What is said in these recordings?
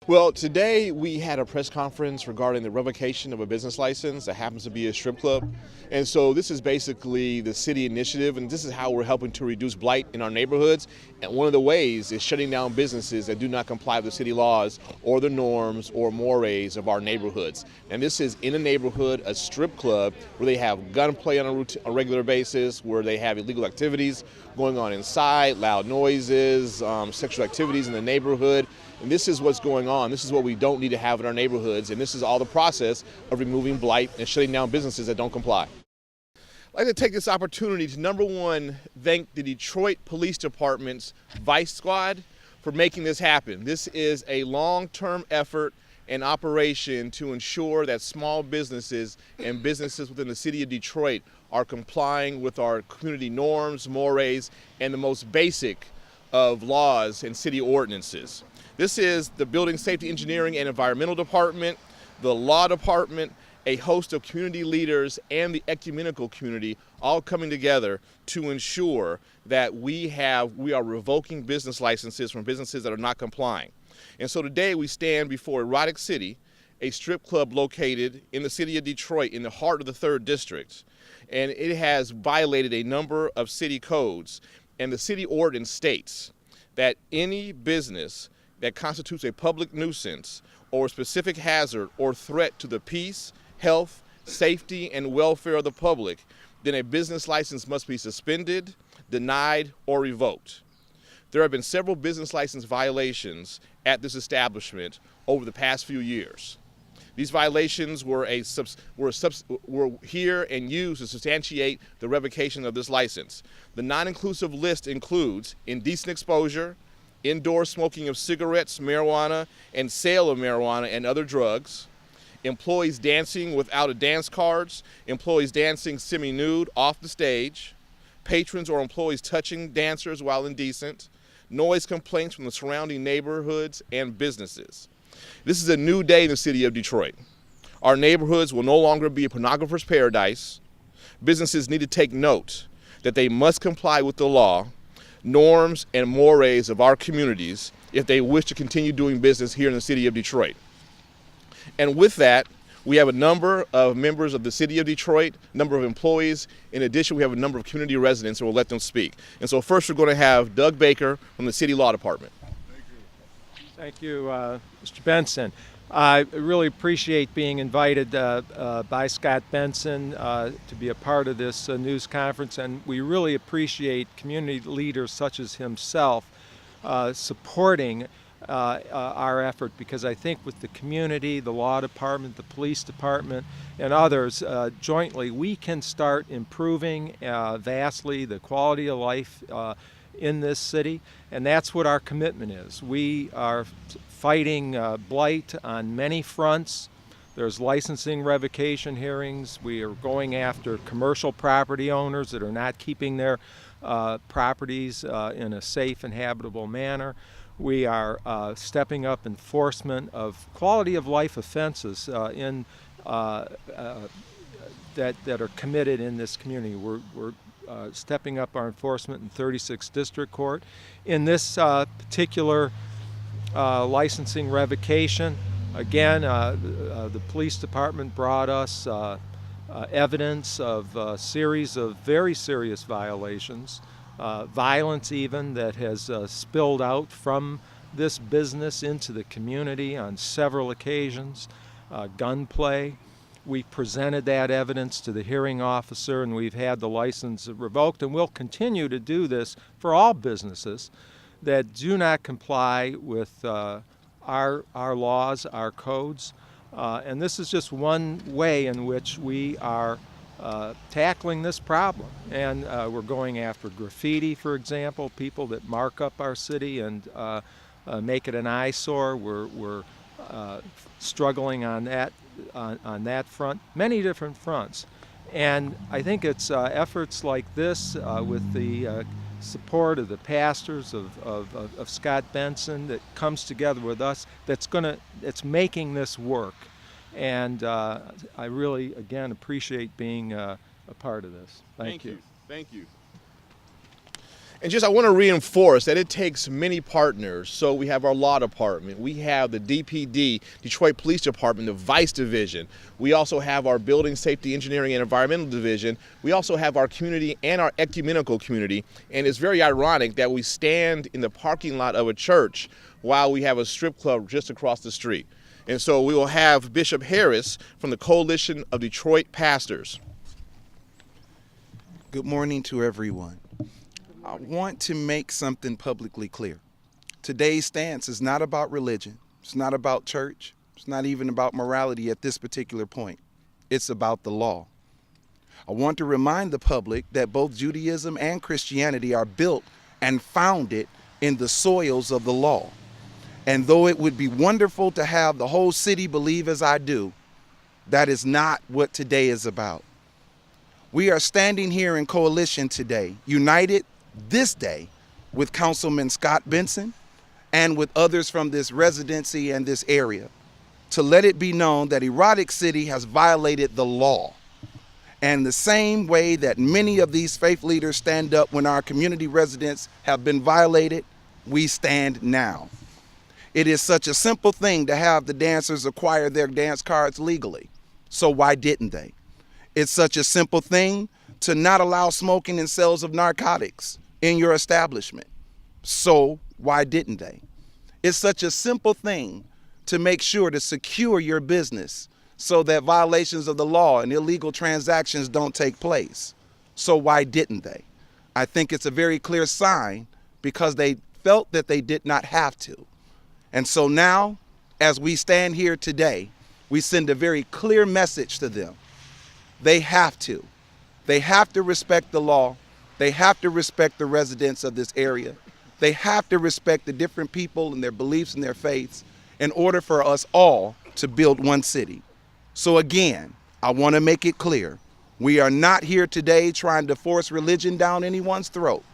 Well, today we had a press conference regarding the revocation of a business license that happens to be a strip club. And so this is basically the city initiative, and this is how we're helping to reduce blight in our neighborhoods. And one of the ways is shutting down businesses that do not comply with the city laws or the norms or mores of our neighborhoods. And this is in a neighborhood, a strip club, where they have gunplay on a regular basis, where they have illegal activities going on inside, loud noises, sexual activities in the neighborhood. And this is what's going on. This is what we don't need to have in our neighborhoods. And this is all the process of removing blight and shutting down businesses that don't comply. I'd like to take this opportunity to, number one, thank the Detroit Police Department's Vice Squad for making this happen. This is a long-term effort and operation to ensure that small businesses and businesses within the city of Detroit are complying with our community norms, mores, and the most basic of laws and city ordinances. This is the Building Safety Engineering and Environmental Department, the Law Department, a host of community leaders, and the ecumenical community all coming together to ensure that we are revoking business licenses from businesses that are not complying. And so today we stand before Erotic City, a strip club located in the city of Detroit in the heart of the 3rd District. And it has violated a number of city codes. And the city ordinance states that any business that constitutes a public nuisance or specific hazard or threat to the peace, health, safety, and welfare of the public, then a business license must be suspended, denied, or revoked. There have been several business license violations at this establishment over the past few years. These violations were here and used to substantiate the revocation of this license. The non-inclusive list includes indecent exposure, indoor smoking of cigarettes, marijuana, and sale of marijuana and other drugs, employees dancing without a dance cards, employees dancing semi-nude off the stage, patrons or employees touching dancers while indecent, noise complaints from the surrounding neighborhoods and businesses. This is a new day in the city of Detroit. Our neighborhoods will no longer be a pornographer's paradise. Businesses need to take note that they must comply with the law, norms, and mores of our communities if they wish to continue doing business here in the city of Detroit. And with that, we have a number of members of the city of Detroit, number of employees. In addition, we have a number of community residents, and we'll let them speak. And so first we're going to have Doug Baker from the City Law Department. Thank you, Mr. Benson. I really appreciate being invited by Scott Benson to be a part of this news conference, and we really appreciate community leaders such as himself supporting our effort, because I think with the community, the law department, the police department, and others jointly, we can start improving vastly the quality of life in this city, and that's what our commitment is. We are fighting blight on many fronts. There's licensing revocation hearings. We are going after commercial property owners that are not keeping their properties in a safe and habitable manner. We are stepping up enforcement of quality of life offenses that are committed in this community. We're stepping up our enforcement in 36th District Court. In this particular licensing revocation, again, the police department brought us evidence of a series of very serious violations, violence even that has spilled out from this business into the community on several occasions, gunplay. We presented that evidence to the hearing officer, and we've had the license revoked, and we'll continue to do this for all businesses that do not comply with our laws, our codes. And this is just one way in which we are tackling this problem. And we're going after graffiti, for example, people that mark up our city and make it an eyesore. We're struggling on that front, many different fronts. And I think it's efforts like this with the support of the pastors of Scott Benson that comes together with us that's making this work. And I really, again, appreciate being a part of this. Thank you. Thank you. And just I want to reinforce that it takes many partners. So we have our law department, we have the DPD, Detroit Police Department, the Vice Division. We also have our Building Safety, Engineering, and Environmental Division. We also have our community and our ecumenical community. And it's very ironic that we stand in the parking lot of a church while we have a strip club just across the street. And so we will have Bishop Harris from the Coalition of Detroit Pastors. Good morning to everyone. I want to make something publicly clear. Today's stance is not about religion. It's not about church. It's not even about morality at this particular point. It's about the law. I want to remind the public that both Judaism and Christianity are built and founded in the soils of the law. And though it would be wonderful to have the whole city believe as I do, that is not what today is about. We are standing here in coalition today, united this day with Councilman Scott Benson and with others from this residency and this area to let it be known that Erotic City has violated the law. And the same way that many of these faith leaders stand up when our community residents have been violated, we stand now. It is such a simple thing to have the dancers acquire their dance cards legally. So why didn't they? It's such a simple thing to not allow smoking and sales of narcotics in your establishment. So why didn't they? It's such a simple thing to make sure to secure your business so that violations of the law and illegal transactions don't take place. So why didn't they? I think it's a very clear sign because they felt that they did not have to. And so now, as we stand here today, we send a very clear message to them. They have to. They have to respect the law. They have to respect the residents of this area. They have to respect the different people and their beliefs and their faiths in order for us all to build one city. So again, I want to make it clear. We are not here today trying to force religion down anyone's throat.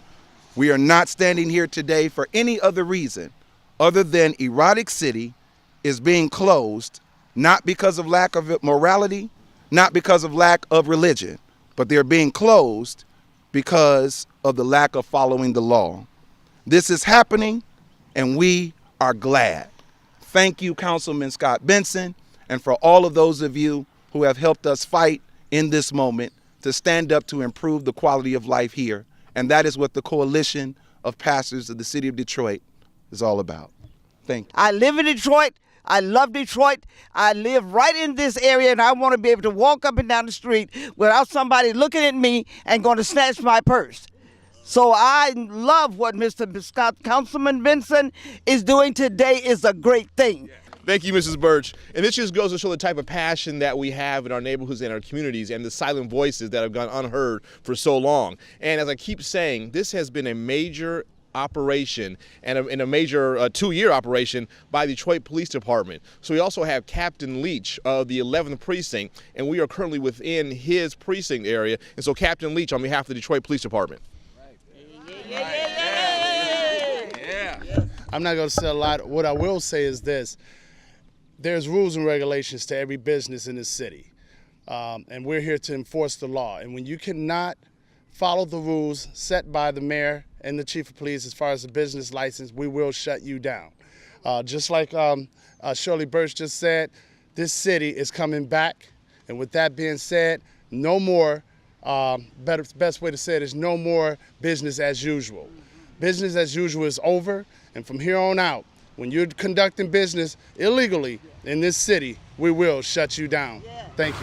We are not standing here today for any other reason other than Erotic City is being closed, not because of lack of morality, not because of lack of religion, but they're being closed because of the lack of following the law. This is happening, and we are glad. Thank you, Councilman Scott Benson, and for all of those of you who have helped us fight in this moment to stand up to improve the quality of life here. And that is what the Coalition of Pastors of the City of Detroit is all about. Thank you. I live in Detroit. I love Detroit. I live right in this area, and I want to be able to walk up and down the street without somebody looking at me and going to snatch my purse. So I love what Mr. Scott, Councilman Benson is doing today is a great thing. Thank you, Mrs. Birch. And this just goes to show the type of passion that we have in our neighborhoods and our communities and the silent voices that have gone unheard for so long. And as I keep saying, this has been a major operation and a major 2-year operation by the Detroit Police Department. So we also have Captain Leach of the 11th Precinct, and we are currently within his precinct area. And so Captain Leach, on behalf of the Detroit Police Department. I'm not going to say a lot. What I will say is this. There's rules and regulations to every business in this city, and we're here to enforce the law. And when you cannot follow the rules set by the mayor and the chief of police as far as the business license, we will shut you down. Just like Shirley Birch just said, this city is coming back. And with that being said, no more, best way to say it is no more business as usual. Business as usual is over. And from here on out, when you're conducting business illegally in this city, we will shut you down. Thank you.